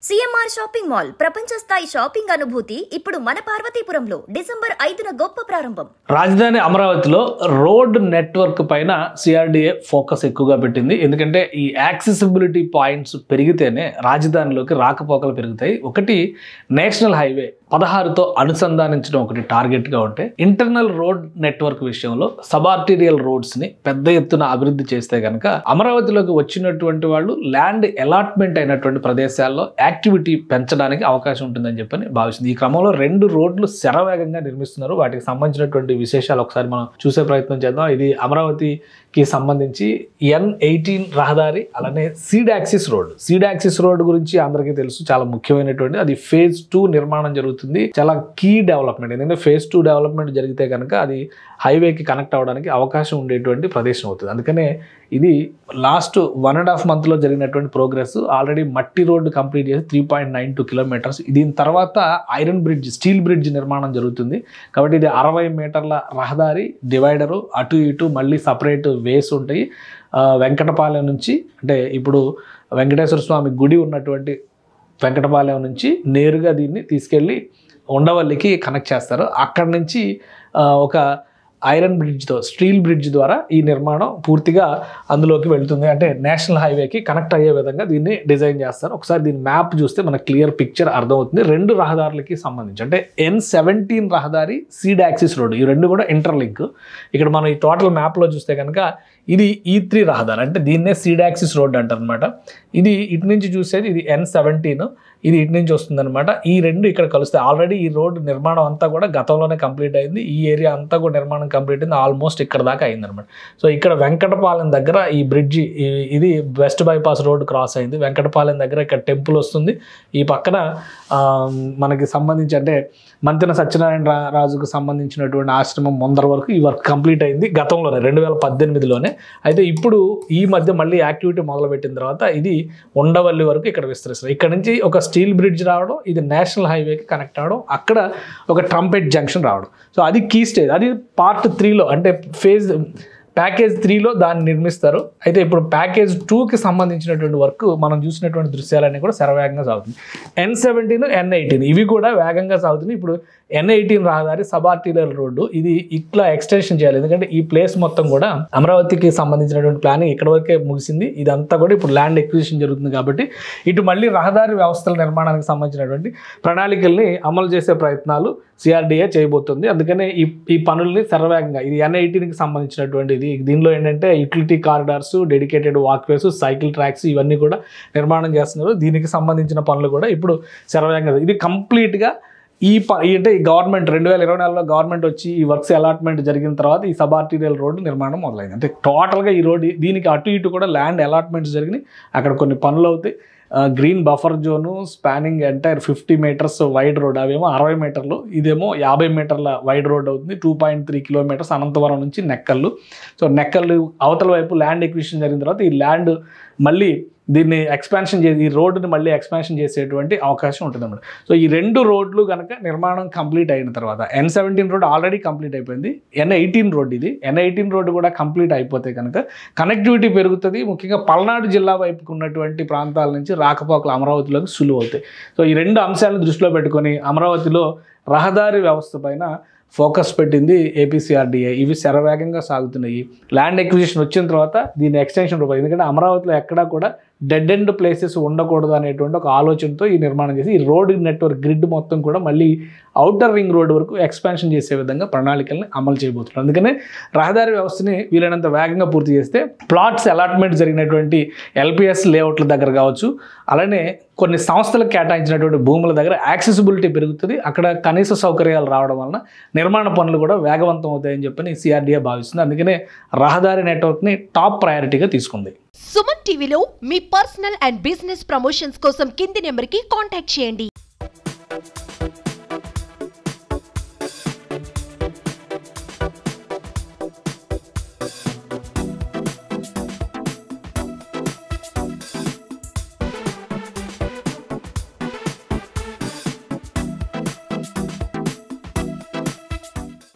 CMR shopping mall ప్రపంచ స్థాయి shopping అనుభూతి ఇప్పుడు మన పార్వతీపురంలో డిసెంబర్ 5న గొప్ప ప్రారంభం. రాజధాని అమరావతిలో రోడ్ నెట్వర్క్ పైన సిఆర్డీఏ ఫోకస్ ఎక్కువగా పెట్టింది. ఎందుకంటే ఈ యాక్సెసిబిలిటీ పాయింట్స్ పెరిగితేనే రాజధానిలోకి రాకపోకలు పెరుగుతాయి. ఒకటి నేషనల్ హైవే 16తో అనుసంధానించడం ఒకటి టార్గెట్గా ఉంటే, ఇంటర్నల్ రోడ్ నెట్వర్క్ విషయంలో సబార్టీరియల్ రోడ్స్ని పెద్ద ఎత్తున అభివృద్ధి చేస్తే కనుక అమరావతిలోకి వచ్చినటువంటి వాళ్ళు ల్యాండ్ అలాట్మెంట్ అయినటువంటి ప్రదేశాల్లో యాక్టివిటీ పెంచడానికి అవకాశం ఉంటుందని చెప్పని భావిస్తుంది. ఈ క్రమంలో 2 రోడ్లు శరవేగంగా నిర్మిస్తున్నారు. వాటికి సంబంధించినటువంటి విశేషాలు ఒకసారి మనం చూసే ప్రయత్నం చేద్దాం. ఇది అమరావతికి సంబంధించి N18 రహదారి, అలానే సీడ్ యాక్సిస్ రోడ్ గురించి అందరికీ తెలుసు, చాలా ముఖ్యమైనటువంటి. అది phase 2 నిర్మాణం జరుగుతుంది. చాలా కీ డెవలప్మెంట్. ఎందుకంటే phase 2 డెవలప్మెంట్ జరిగితే కనుక అది హైవేకి కనెక్ట్ అవ్వడానికి అవకాశం ఉండేటువంటి ప్రదేశం అవుతుంది. అందుకనే ఇది లాస్ట్ 1.5 monthలో జరిగినటువంటి ప్రోగ్రెస్. ఆల్రెడీ మట్టి రోడ్డు కంప్లీట్ చేసి 3.92 కిలోమీటర్స్. దీని తర్వాత ఐరన్ బ్రిడ్జ్, స్టీల్ బ్రిడ్జ్ నిర్మాణం జరుగుతుంది. కాబట్టి ఇది 60 మీటర్ల రహదారి, డివైడరు, అటు ఇటు మళ్ళీ సపరేట్ వేస్ ఉంటాయి. వెంకటపాలెం నుంచి, అంటే ఇప్పుడు వెంకటేశ్వర స్వామి గుడి ఉన్నటువంటి వెంకటపాలెం నుంచి నేరుగా దీన్ని తీసుకెళ్ళి ఉండవల్లికి కనెక్ట్ చేస్తారు. అక్కడి నుంచి ఒక ఐరన్ బ్రిడ్జ్తో, స్టీల్ బ్రిడ్జ్ ద్వారా ఈ నిర్మాణం పూర్తిగా అందులోకి వెళ్తుంది. అంటే నేషనల్ హైవేకి కనెక్ట్ అయ్యే విధంగా దీన్ని డిజైన్ చేస్తారు. ఒకసారి దీని మ్యాప్ చూస్తే మనకు క్లియర్ పిక్చర్ అర్థమవుతుంది. 2 రహదారులకి సంబంధించి, అంటే N17 రహదారి, సీడ్ యాక్సిస్ రోడ్, ఈ 2 కూడా ఇంటర్లింక్. ఇక్కడ మనం ఈ టోటల్ మ్యాప్లో చూస్తే కనుక ఇది E3 రహదారి, అంటే దీన్నే సీడ్ యాక్సిస్ రోడ్ అంటారు అనమాట. ఇది ఇటు నుంచి చూసేది ఇది N17, ఇది ఇటు నుంచి వస్తుంది అనమాట. ఈ 2 ఇక్కడ కలుస్తాయి. ఆల్రెడీ ఈ రోడ్డు నిర్మాణం అంతా కూడా గతంలోనే కంప్లీట్ అయింది. ఈ ఏరియా అంతా కూడా నిర్మాణం కంప్లీట్ అయింది. ఆల్మోస్ట్ ఇక్కడ దాకా అయింది అనమాట. సో ఇక్కడ వెంకటపాలెం దగ్గర ఈ బ్రిడ్జి, ఇది వెస్ట్ బైపాస్ రోడ్ క్రాస్ అయింది. వెంకటపాలెం దగ్గర ఇక్కడ టెంపుల్ వస్తుంది. ఈ పక్కన మనకి సంబంధించి, అంటే మంతెన సత్యనారాయణ రాజుకు సంబంధించినటువంటి ఆశ్రమం ముందర వరకు ఈ వర్క్ కంప్లీట్ అయింది గతంలోనే, 2018లోనే. అయితే ఇప్పుడు ఈ మధ్య మళ్ళీ యాక్టివిటీ మొదలుపెట్టిన తర్వాత ఇది ఉండవల్లి వరకు ఇక్కడ విస్తరిస్తారు. ఇక్కడ నుంచి ఒక స్టీల్ బ్రిడ్జ్ రావడం, ఇది నేషనల్ హైవేకి కనెక్ట్ అవ్వడం, అక్కడ ఒక ట్రంపెట్ జంక్షన్ రావడం. సో అది కీ స్టేజ్. అది పార్ట్ 3లో, అంటే ప్యాకేజ్ 3లో దాన్ని నిర్మిస్తారు. అయితే ఇప్పుడు ప్యాకేజ్ 2కి సంబంధించినటువంటి వర్క్ మనం చూసినటువంటి దృశ్యాలన్నీ కూడా శరవేగంగా సాగుతుంది. N17, N18 ఇవి కూడా వేగంగా సాగుతుంది. ఇప్పుడు N18 రహదారి సబార్టీరియల్ రోడ్డు, ఇది ఇట్లా ఎక్స్టెన్షన్ చేయాలి. ఎందుకంటే ఈ ప్లేస్ మొత్తం కూడా అమరావతికి సంబంధించినటువంటి ప్లానింగ్ ఇక్కడ వరకే ముగిసింది. ఇదంతా కూడా ఇప్పుడు ల్యాండ్ ఎక్విజిషన్ జరుగుతుంది. కాబట్టి ఇటు మళ్ళీ రహదారి వ్యవస్థల నిర్మాణానికి సంబంధించినటువంటి ప్రణాళికల్ని అమలు చేసే ప్రయత్నాలు సిఆర్డీఏ చేయబోతుంది. అందుకనే ఈ పనుల్ని శరవేగంగా, ఇది N18కి సంబంధించినటువంటి ఇది. దీనిలో ఏంటంటే utility corridors, dedicated walkways, cycle tracks ఇవన్నీ కూడా నిర్మాణం చేస్తున్నారు. దీనికి సంబంధించిన పనులు కూడా ఇప్పుడు శరవేగంగా, ఇది కంప్లీట్గా అంటే ఈ గవర్నమెంట్ 2024లో గవర్నమెంట్ వచ్చి ఈ వర్క్స్ అలాట్మెంట్ జరిగిన తర్వాత ఈ సబార్టీరియల్ రోడ్డు నిర్మాణం మొదలైంది. అంటే టోటల్గా ఈ రోడ్డు, దీనికి అటు ఇటు కూడా ల్యాండ్ అలాట్మెంట్స్ జరిగినాయి. అక్కడ కొన్ని పనులు అవుతాయి. Green buffer zone, spanning entire 50 metres wide road, అవేమో 60 మీటర్లు, ఇదేమో 50 మీటర్ల వైడ్ రోడ్ అవుతుంది. 2.3 కిలోమీటర్స్ అనంతవరం నుంచి నెక్కల్లు. సో నెక్కల్లు అవతల వైపు ల్యాండ్ ఎక్విజిషన్ జరిగిన తర్వాత ఈ ల్యాండ్ మళ్ళీ దీన్ని ఎక్స్పాన్షన్ చేసి, ఈ రోడ్డుని మళ్ళీ ఎక్స్పాన్షన్ చేసేటువంటి అవకాశం ఉంటుంది అన్నమాట. సో ఈ 2 రోడ్లు కనుక నిర్మాణం కంప్లీట్ అయిన తర్వాత, N17 రోడ్ ఆల్రెడీ కంప్లీట్ అయిపోయింది. N18 రోడ్, ఇది N18 రోడ్డు కూడా కంప్లీట్ అయిపోతే కనుక కనెక్టివిటీ పెరుగుతుంది. ముఖ్యంగా పల్నాడు జిల్లా వైపుకు ఉన్నటువంటి ప్రాంతాల నుంచి రాకపోకలు అమరావతిలోకి సులువు అవుతాయి. సో ఈ 2 అంశాలను దృష్టిలో పెట్టుకొని అమరావతిలో రహదారి వ్యవస్థ పైన ఫోకస్ పెట్టింది ఏపీసీఆర్డీఏ. ఇవి శరవేగంగా సాగుతున్నాయి. ల్యాండ్ ఎక్విజిషన్ వచ్చిన తర్వాత దీని ఎక్స్టెన్షన్ రూపాయి, ఎందుకంటే అమరావతిలో ఎక్కడా కూడా డెడ్ ఎండ్ ప్లేసెస్ ఉండకూడదు అనేటువంటి ఒక ఆలోచనతో ఈ నిర్మాణం చేసి ఈ రోడ్ నెట్వర్క్ గ్రిడ్ మొత్తం కూడా మళ్ళీ అవుటర్ రింగ్ రోడ్ వరకు ఎక్స్పాన్షన్ చేసే విధంగా ప్రణాళికల్ని అమలు చేయబోతున్నారు. అందుకనే రహదారి వ్యవస్థని వీలైనంత వేగంగా పూర్తి చేస్తే ప్లాట్స్ అలాట్మెంట్ జరిగినటువంటి LPS లేఅవుట్ల దగ్గర కావచ్చు, అలానే కొన్ని సంస్థలకు కేటాయించినటువంటి భూముల దగ్గర యాక్సెసిబిలిటీ పెరుగుతుంది. అక్కడ కనీస సౌకర్యాలు రావడం వలన నిర్మాణ పనులు కూడా వేగవంతం అవుతాయని చెప్పని సిఆర్డీఏ భావిస్తుంది. అందుకనే రహదారి నెట్వర్క్ని టాప్ ప్రయారిటీగా తీసుకుంది. సుమన్ టీవీలో మీ పర్సనల్ అండ్ బిజినెస్ ప్రమోషన్స్ కోసం కింది నెంబర్కి కాంటాక్ట్ చేయండి.